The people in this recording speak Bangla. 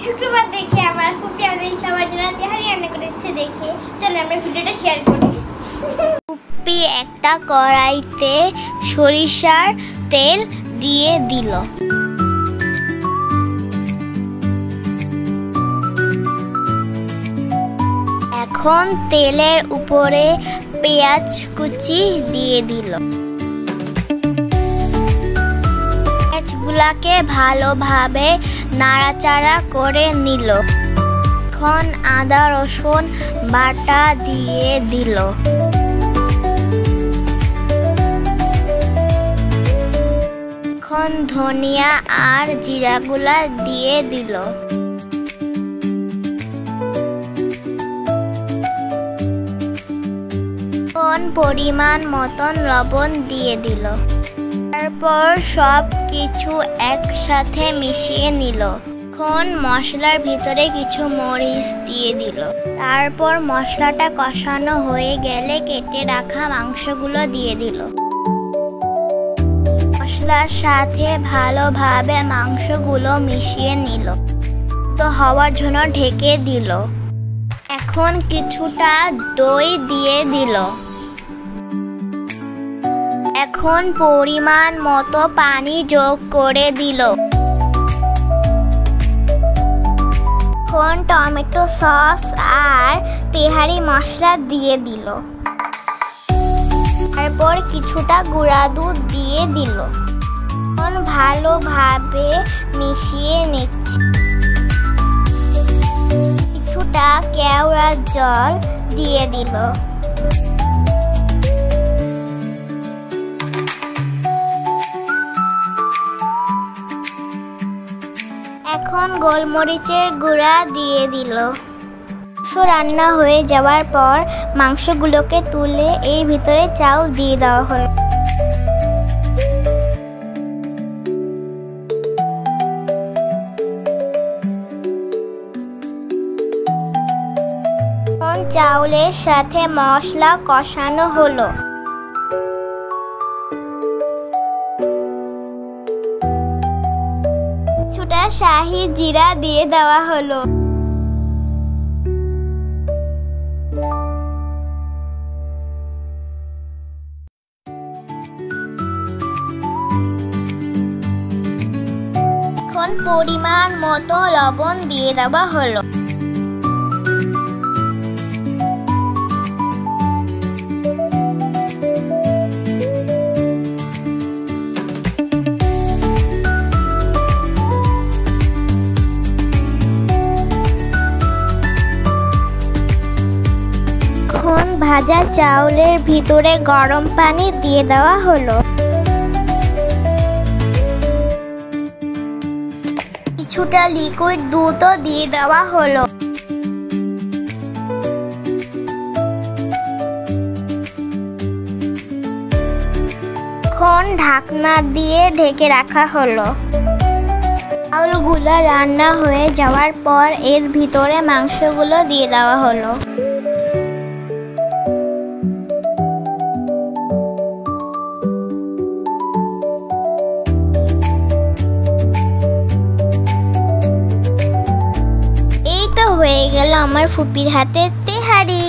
শুক্রবার দেখে আমার ফুপি আমাদের সবার জন্য তেহারি রান্না করেছে দেখে চলো আমরা ভিডিওটা শেয়ার করি। ফুপি একটা কড়াইতে সরিষার তেল দিয়ে দিল। এখন তেলের উপরে পেঁয়াজ কুচি দিয়ে দিল। পেঁয়াজগুলাকে ভালোভাবে নাড়াচাড়া করে নিল। এখন আদা রসুন বাটা দিয়ে দিল। এখন ধনিয়া আর জিরাগুলা দিয়ে দিল। পরিমাণ মতন লবণ দিয়ে দিল। তারপর সব কিছু একসাথে মিশিয়ে নিল। এখন মশলার ভিতরে কিছু মরিচ দিয়ে দিল। তারপর মশলাটা কষানো হয়ে গেলে কেটে রাখা মাংসগুলো দিয়ে দিল। মশলার সাথে ভালোভাবে মাংসগুলো মিশিয়ে নিল। তো হওয়ার জন্য ঢেকে দিল। এখন কিছুটা দই দিয়ে দিল। এখন পরিমাণ মতো পানি যোগ করে দিল। এখন টমেটো সস আর তেহারি মশলা দিয়ে দিল। তারপর কিছুটা গুঁড়া দুধ দিয়ে দিল। এখন ভালোভাবে মিশিয়ে নিচ্ছে। কিছুটা কেওড়া জল দিয়ে দিল। এখন গোলমরিচের গুঁড়া দিয়ে দিল। রান্না হয়ে যাওয়ার পর মাংসগুলোকে তুলে এর ভিতরে চাউল দিয়ে দেওয়া হলো। এখন চাউলের সাথে মশলা কষানো হলো। কিছুটা শাহি জিরা দিয়ে দেওয়া হলো। এখন পরিমাণ মতো লবণ দিয়ে দেওয়া হলো। এখন ভাজা চাউলের ভিতরে গরম পানি দিয়ে দেওয়া হলো। কিছুটা লিকুইড দুধও দিয়ে দেওয়া হলো। এখন ঢাকনা দিয়ে ঢেকে রাখা হলো। চাউলগুলো রান্না হয়ে যাওয়ার পর এর ভিতরে মাংসগুলো দিয়ে দেওয়া হলো। হয়ে গেল আমার ফুপির হাতে তেহারি।